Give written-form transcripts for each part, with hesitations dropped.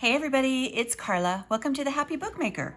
Hey everybody, it's Carla. Welcome to the Happy Bookmaker.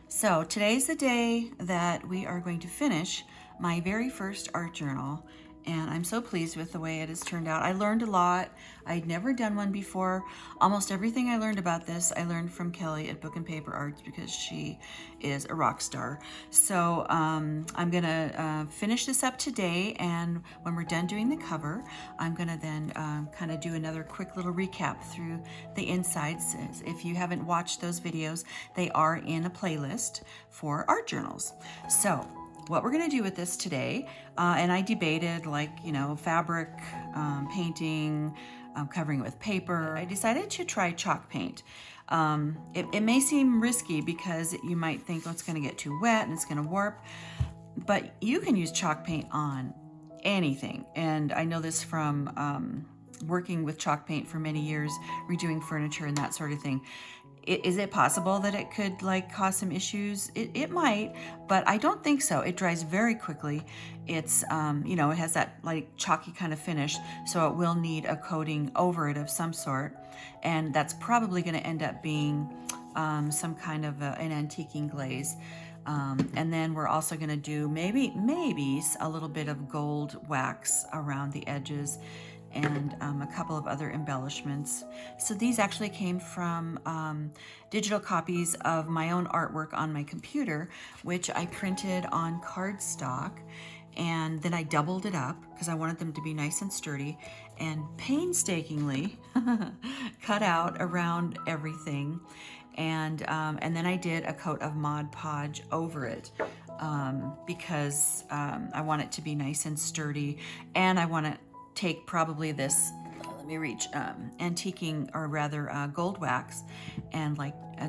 So today's the day that we are going to finish my very first art journal, and I'm so pleased with the way it has turned out. I learned a lot. I'd never done one before. Almost everything I learned about this, I learned from Kelly at Book and Paper Arts because she is a rock star. So I'm gonna finish this up today, and when we're done doing the cover, I'm gonna then kind of do another quick little recap through the insides. If you haven't watched those videos, they are in a playlist for art journals. So what we're going to do with this today, and I debated fabric, painting, covering it with paper. I decided to try chalk paint. It may seem risky because you might think, oh, it's going to get too wet and it's going to warp, but you can use chalk paint on anything. And I know this from working with chalk paint for many years, redoing furniture and that sort of thing. Is it possible that it could cause some issues? It might, but I don't think so. It dries very quickly. It's, it has that chalky kind of finish, so it will need a coating over it of some sort. And that's probably going to end up being some kind of an antiquing glaze. And then we're also going to do maybe a little bit of gold wax around the edges, and a couple of other embellishments. So these actually came from digital copies of my own artwork on my computer, which I printed on cardstock, and then I doubled it up because I wanted them to be nice and sturdy, and painstakingly cut out around everything. And then I did a coat of Mod Podge over it because I want it to be nice and sturdy, and I want to take probably this, let me reach, antiquing, or rather gold wax, and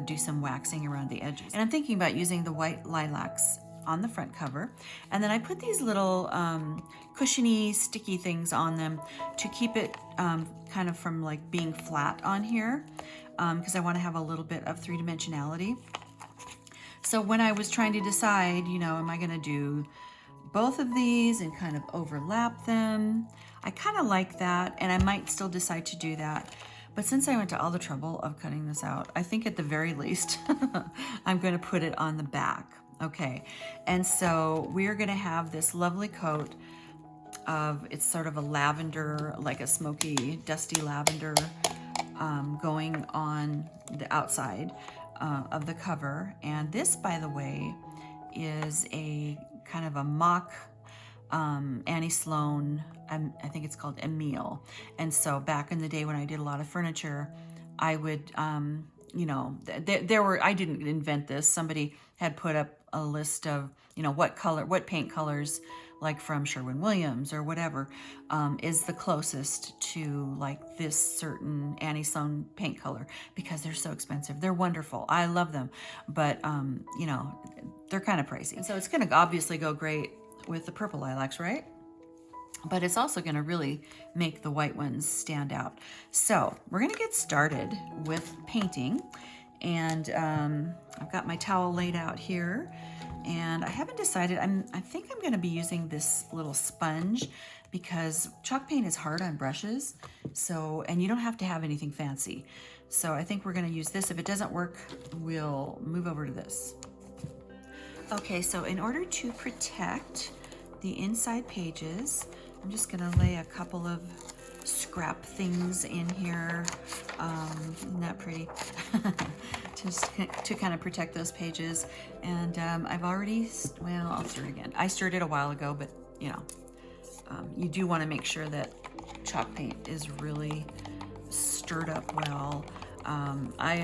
do some waxing around the edges. And I'm thinking about using the white lilacs on the front cover. And then I put these little cushiony, sticky things on them to keep it kind of from being flat on here, because I want to have a little bit of three-dimensionality. So when I was trying to decide, am I going to do both of these and kind of overlap them? I kind of like that, and I might still decide to do that. But since I went to all the trouble of cutting this out, I think at the very least, I'm going to put it on the back. Okay, and so we're going to have this lovely coat of, it's sort of a lavender, like a smoky, dusty lavender, going on the outside of the cover. And this, by the way, is a kind of a mock Annie Sloan, I think it's called Emile. And so back in the day when I did a lot of furniture, I would, there were, I didn't invent this. Somebody had put up a list of, what paint colors, like from Sherwin-Williams or whatever, is the closest to this certain Annie Sloan paint color, because they're so expensive. They're wonderful. I love them, but they're kind of pricey. So it's going to obviously go great with the purple lilacs, right? But it's also going to really make the white ones stand out. So we're going to get started with painting, and I've got my towel laid out here, and I haven't decided. I think I'm going to be using this little sponge because chalk paint is hard on brushes, so, and you don't have to have anything fancy. So I think we're going to use this. If it doesn't work, we'll move over to this. Okay, so in order to protect the inside pages, I'm just gonna lay a couple of scrap things in here. Isn't that pretty? Just to kind of protect those pages. And I've already, well, I'll stir it again. I stirred it a while ago, but you do want to make sure that chalk paint is really stirred up well. I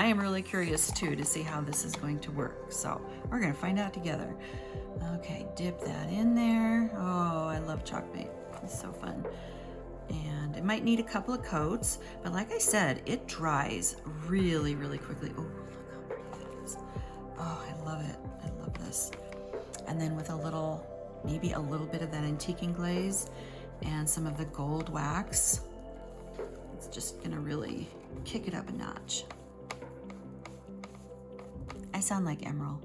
am really curious too to see how this is going to work. So we're going to find out together. Okay, dip that in there. Oh, I love chalk paint. It's so fun. And it might need a couple of coats, but like I said, it dries really, really quickly. Oh, look how pretty that is. Oh, I love it. I love this. And then with maybe a little bit of that antiquing glaze and some of the gold wax, it's just going to really kick it up a notch. I sound like Emerald.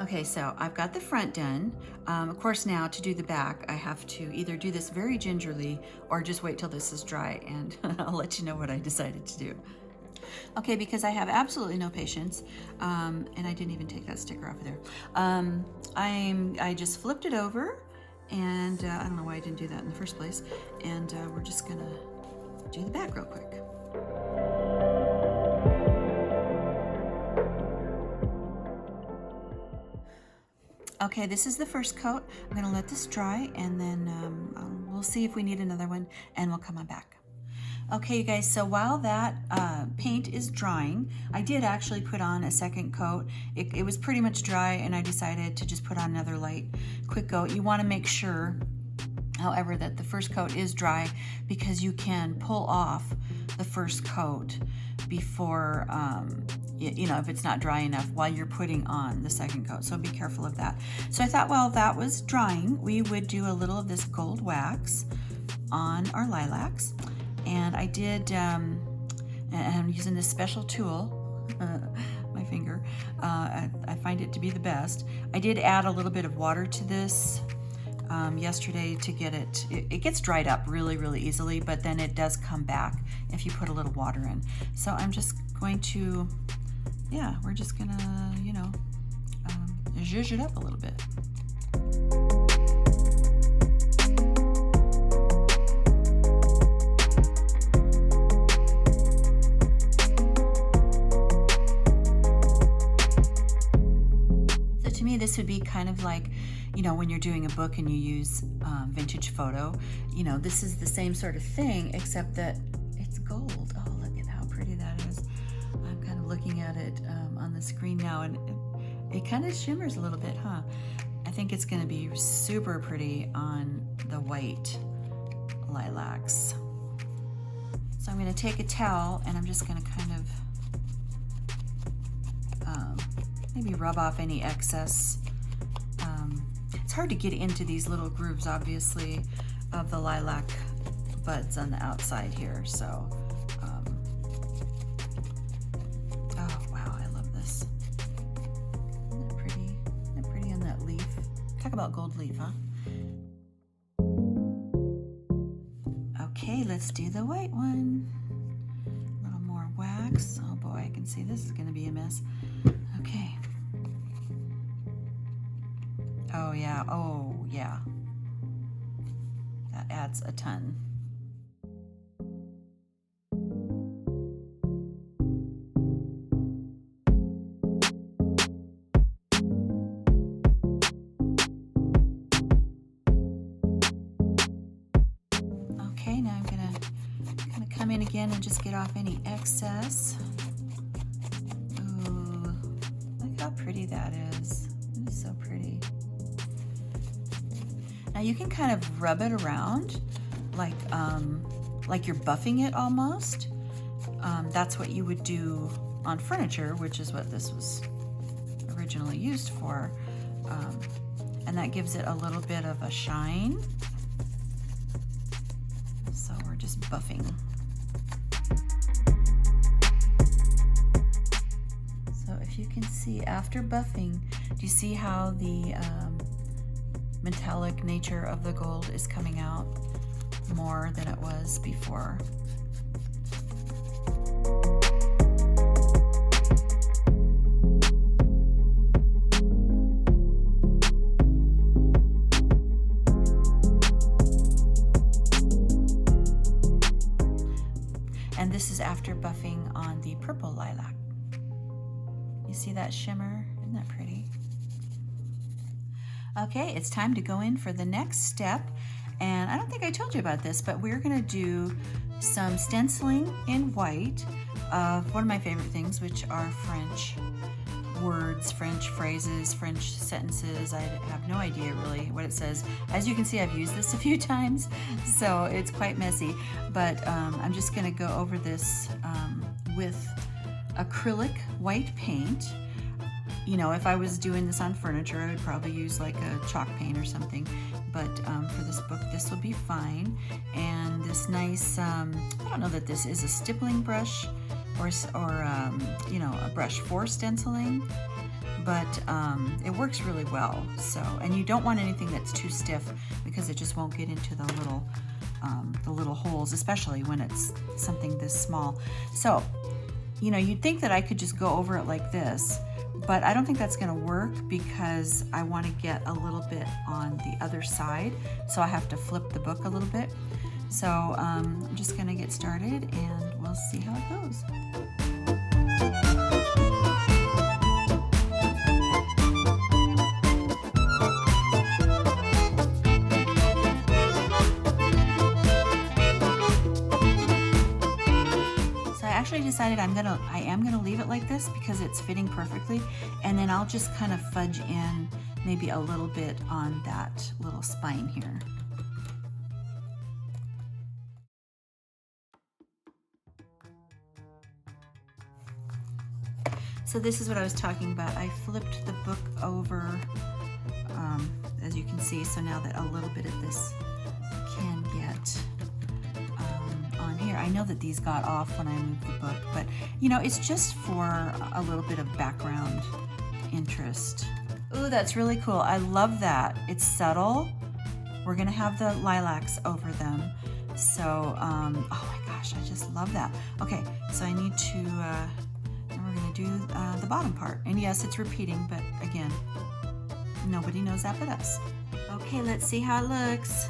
Okay, so I've got the front done. Of course, now to do the back, I have to either do this very gingerly or just wait till this is dry, and I'll let you know what I decided to do. Okay, because I have absolutely no patience, and I didn't even take that sticker off of there. I just flipped it over, and I don't know why I didn't do that in the first place, and we're just gonna do the back real quick. Okay, this is the first coat. I'm gonna let this dry, and then we'll see if we need another one, and we'll come on back. Okay, you guys, so while that paint is drying, I did actually put on a second coat. It was pretty much dry, and I decided to just put on another light, quick coat. You wanna make sure, however, that the first coat is dry, because you can pull off the first coat before, you know, if it's not dry enough while you're putting on the second coat. So be careful of that. So I thought while that was drying, we would do a little of this gold wax on our lilacs. And I did, and I'm using this special tool, my finger. I find it to be the best. I did add a little bit of water to this yesterday to get it gets dried up really, really easily, but then it does come back if you put a little water in. So I'm just going to, yeah, we're just gonna, you know, zhuzh it up a little bit. To me, this would be kind of like, you know, when you're doing a book and you use vintage photo, you know, this is the same sort of thing, except that it's gold. Oh, look at how pretty that is. I'm kind of looking at it on the screen now, and it kind of shimmers a little bit, huh? I think it's going to be super pretty on the white lilacs. So I'm going to take a towel, and I'm just going to kind of maybe rub off any excess. It's hard to get into these little grooves, obviously, of the lilac buds on the outside here. So, oh wow, I love this. Isn't that pretty? Isn't that pretty on that leaf? Talk about gold leaf, huh? Okay, let's do the white one. A little more wax. Oh boy, I can see this is gonna be a mess. Okay. Oh yeah, oh yeah. That adds a ton. Okay, now I'm gonna come in again and just get off any excess. Ooh, look how pretty that is. It is so pretty. Now you can kind of rub it around like you're buffing it almost. That's what you would do on furniture, which is what this was originally used for. And that gives it a little bit of a shine. So we're just buffing. So if you can see after buffing, do you see how the metallic nature of the gold is coming out more than it was before? And this is after buffing on the purple lilac. You see that shimmer? Isn't that pretty? Okay, it's time to go in for the next step. And I don't think I told you about this, but we're gonna do some stenciling in white of one of my favorite things, which are French words, French phrases, French sentences. I have no idea really what it says. As you can see, I've used this a few times, so it's quite messy. But I'm just gonna go over this with acrylic white paint. You know, if I was doing this on furniture, I would probably use like a chalk paint or something. But for this book, this will be fine. And this nice, I don't know that this is a stippling brush or you know, a brush for stenciling. but it works really well. So, and you don't want anything that's too stiff because it just won't get into the little holes, especially when it's something this small. So, you know, you'd think that I could just go over it like this, but I don't think that's gonna work because I wanna get a little bit on the other side. So I have to flip the book a little bit. So I'm just gonna get started and we'll see how it goes. I decided I am gonna leave it like this because it's fitting perfectly, and then I'll just kind of fudge in maybe a little bit on that little spine here. So this is what I was talking about. I flipped the book over, as you can see, so now that a little bit of this can get on here. I know that these got off when I moved the book, but you know, it's just for a little bit of background interest. Ooh, that's really cool. I love that. It's subtle. We're gonna have the lilacs over them. So, oh my gosh, I just love that. Okay, so I need to, and we're gonna do the bottom part. And yes, it's repeating, but again, nobody knows that but us. Okay, let's see how it looks.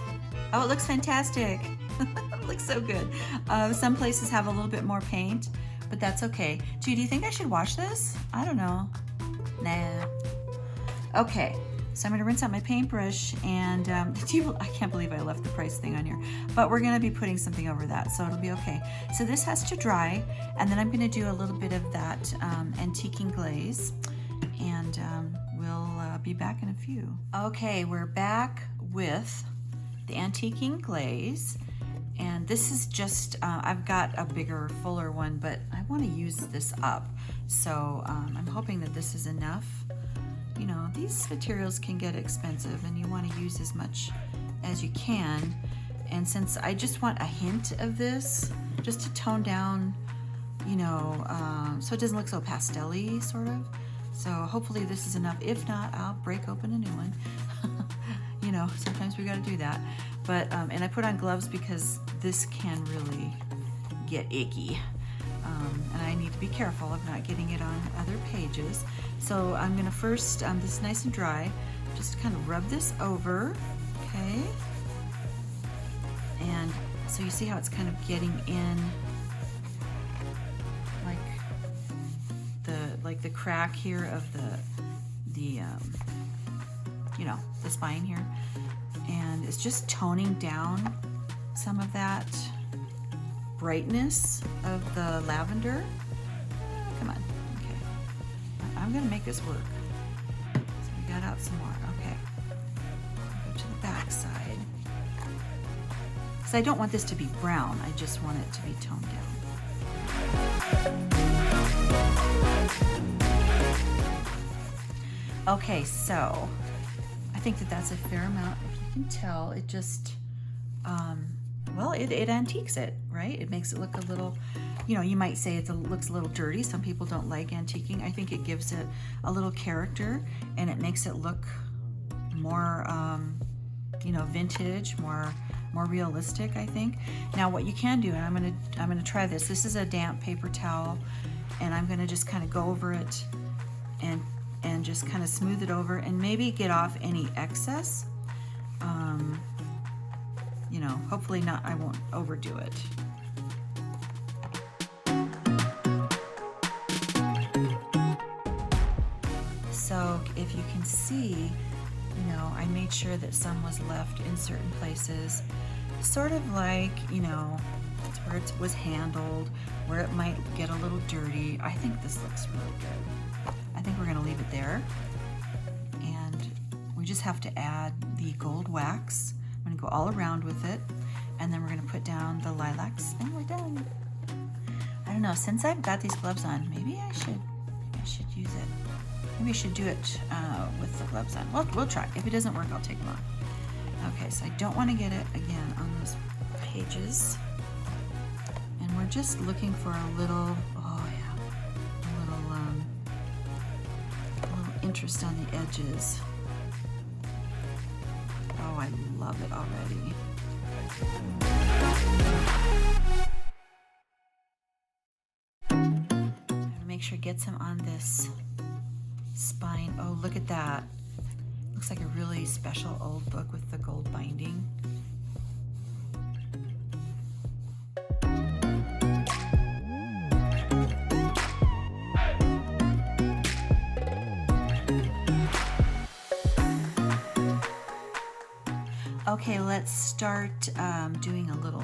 Oh, it looks fantastic. It looks so good. Some places have a little bit more paint, but that's okay. Gee, do you think I should wash this? I don't know. Nah. Okay, so I'm gonna rinse out my paintbrush and I can't believe I left the price thing on here, but we're gonna be putting something over that, so it'll be okay. So this has to dry, and then I'm gonna do a little bit of that antiquing glaze, and we'll be back in a few. Okay, we're back with the antiquing glaze. And this is just, I've got a bigger, fuller one, but I want to use this up. So I'm hoping that this is enough. You know, these materials can get expensive and you want to use as much as you can. And since I just want a hint of this, just to tone down, you know, so it doesn't look so pastel-y, sort of. So hopefully this is enough. If not, I'll break open a new one. You know, sometimes we got to do that. But, and I put on gloves because this can really get icky. And I need to be careful of not getting it on other pages. So I'm gonna first, this is nice and dry, just kind of rub this over, okay? And so you see how it's kind of getting in like the crack here of the you know, the spine here. And it's just toning down some of that brightness of the lavender. Come on, okay. I'm gonna make this work. So we got out some more, okay. Go to the back side. Because I don't want this to be brown, I just want it to be toned down. Okay, so I think that that's a fair amount. If you can tell, it just, well, it antiques it, right? It makes it look a little, you know, you might say it looks a little dirty. Some people don't like antiquing. I think it gives it a little character and it makes it look more, you know, vintage, more realistic, I think. Now what you can do, and I'm gonna try this. This is a damp paper towel, and I'm gonna just kind of go over it and just kind of smooth it over and maybe get off any excess. You know, hopefully not, I won't overdo it. So if you can see, you know, I made sure that some was left in certain places, sort of like, you know, it's where it was handled, where it might get a little dirty. I think this looks really good. I think we're gonna leave it there. And we just have to add the gold wax. I'm gonna go all around with it. And then we're gonna put down the lilacs and we're done. I don't know, since I've got these gloves on, maybe I should use it. Maybe I should do it with the gloves on. Well, we'll try. If it doesn't work, I'll take them off. Okay, so I don't want to get it again on those pages. And we're just looking for a little, oh yeah, a little interest on the edges. Oh, I love it already. Make sure to get some on this spine. Oh, look at that. Looks like a really special old book with the gold binding. Okay, let's start doing a little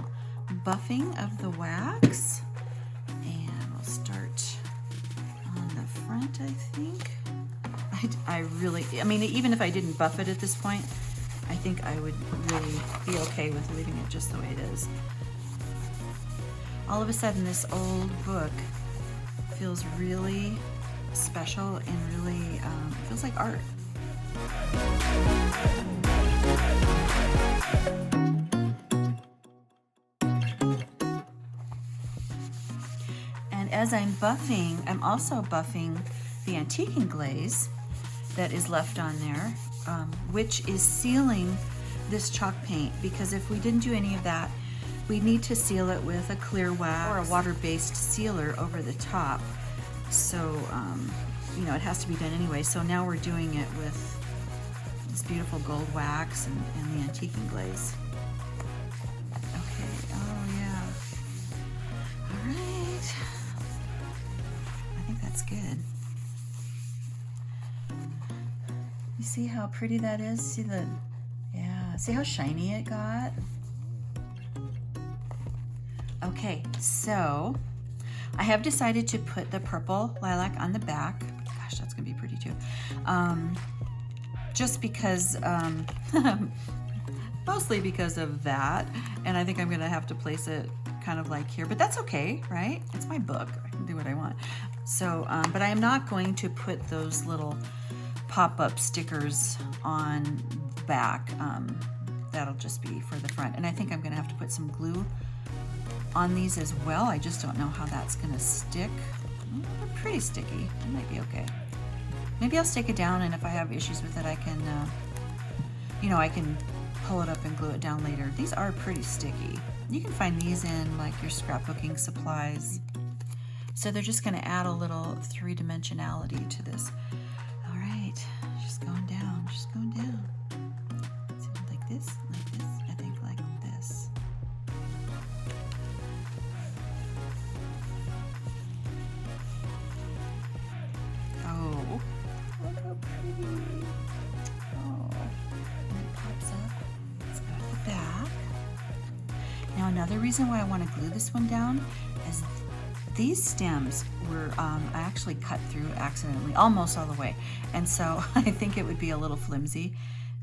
buffing of the wax. And we'll start on the front, I think. I mean, even if I didn't buff it at this point, I think I would really be okay with leaving it just the way it is. All of a sudden, this old book feels really special and really feels like art. And as I'm buffing, I'm also buffing the antiquing glaze that is left on there, which is sealing this chalk paint, because if we didn't do any of that, we need to seal it with a clear wax or a water-based sealer over the top. So, you know, it has to be done anyway. So now we're doing it with this beautiful gold wax and the antiquing glaze. Okay, oh yeah. All right. I think that's good. You see how pretty that is? See the, yeah, see how shiny it got? Okay, so I have decided to put the purple lilac on the back. Gosh, that's gonna be pretty too. Just because, mostly because of that. And I think I'm gonna have to place it kind of like here, but that's okay, right? It's my book, I can do what I want. So, but I am not going to put those little pop-up stickers on the back. That'll just be for the front. And I think I'm gonna have to put some glue on these as well. I just don't know how that's gonna stick. They're pretty sticky, it might be okay. Maybe I'll stick it down, and if I have issues with it, I can, you know, I can pull it up and glue it down later. These are pretty sticky. You can find these in like your scrapbooking supplies. So they're just gonna add a little three-dimensionality to this. All right, just going down, just going down. So like this, I think like this. Oh, look how pretty. Oh, and it pops up. Let's go to the back. Now another reason why I want to glue this one down is these stems were, I actually cut through accidentally, almost all the way. And so I think it would be a little flimsy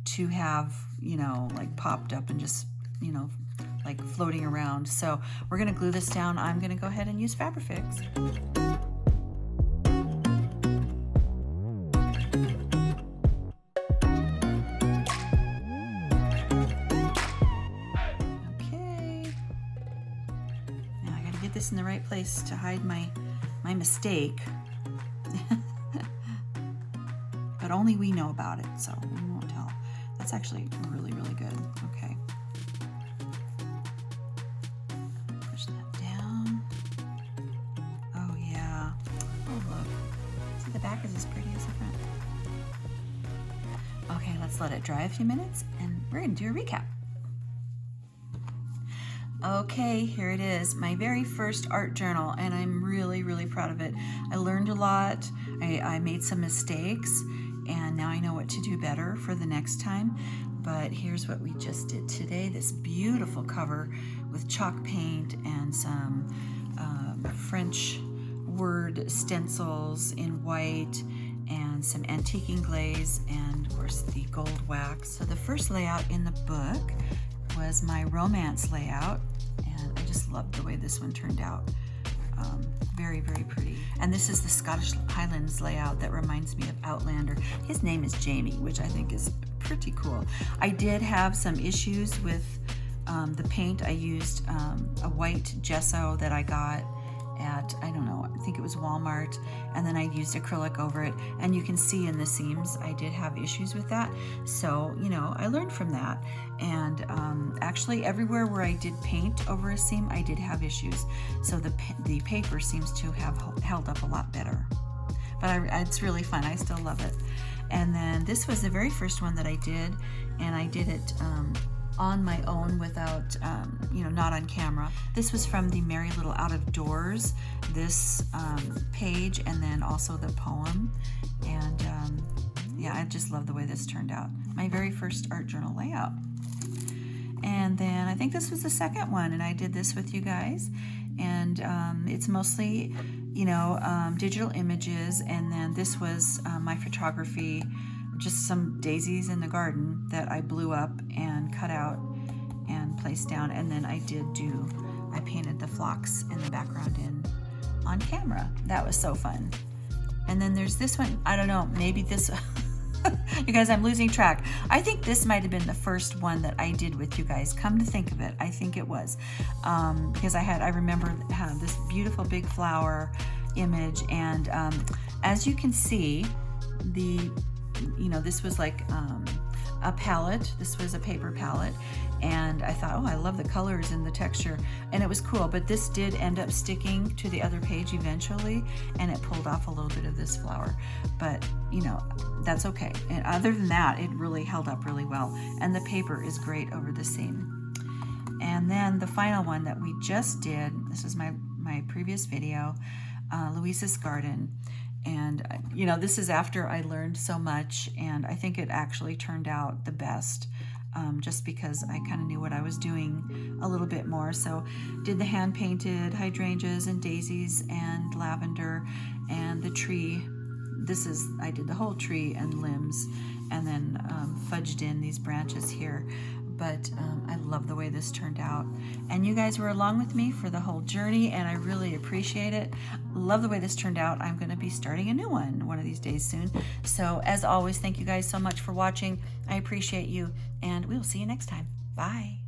to have, you know, like popped up and just, you know, like floating around. So we're gonna glue this down. I'm gonna go ahead and use Fabrifix. This in the right place to hide my mistake. But only we know about it, so we won't tell. That's actually really, really good. Okay. Push that down. Oh yeah. Oh look. See, the back is as pretty as the front. Okay, let's let it dry a few minutes and we're gonna do a recap. Okay, here it is, my very first art journal, and I'm really, really proud of it. I learned a lot, I made some mistakes, and now I know what to do better for the next time. But here's what we just did today, this beautiful cover with chalk paint and some French word stencils in white, and some antiquing glaze, and of course the gold wax. So the first layout in the book was my romance layout, and I just loved the way this one turned out. Very, very pretty. And this is the Scottish Highlands layout that reminds me of Outlander. His name is Jamie, which I think is pretty cool. I did have some issues with the paint. I used a white gesso that I got, at, I don't know, I think it was Walmart, and then I used acrylic over it, and you can see in the seams I did have issues with that. So, you know, I learned from that, and actually everywhere where I did paint over a seam, I did have issues. So the paper seems to have held up a lot better. But it's really fun. I still love it. And then this was the very first one that I did, and I did it on my own without, you know, not on camera. This was from the Merry Little Out of Doors, this page, and then also the poem. And yeah, I just love the way this turned out. My very first art journal layout. And then I think this was the second one, and I did this with you guys. And it's mostly, you know, digital images, and then this was my photography, just some daisies in the garden that I blew up and cut out and placed down, and then I painted the phlox in the background on camera. That was so fun. And then there's this one, I don't know, maybe this, you guys, I'm losing track. I think this might have been the first one that I did with you guys. Come to think of it, I think it was, because I remember had this beautiful big flower image, and as you can see, you know, this was like a palette. This was a paper palette, and I thought, oh, I love the colors and the texture, and it was cool. But this did end up sticking to the other page eventually, and it pulled off a little bit of this flower. But you know, that's okay. And other than that, it really held up really well, and the paper is great over the seam. And then the final one that we just did, this is my previous video, Louisa's Garden. And you know, this is after I learned so much, and I think it actually turned out the best, just because I kind of knew what I was doing a little bit more. So did the hand painted hydrangeas and daisies and lavender and the tree. I did the whole tree and limbs, and then fudged in these branches here. But I love the way this turned out. And you guys were along with me for the whole journey, and I really appreciate it. Love the way this turned out. I'm going to be starting a new one of these days soon. So as always, thank you guys so much for watching. I appreciate you, and we'll see you next time. Bye.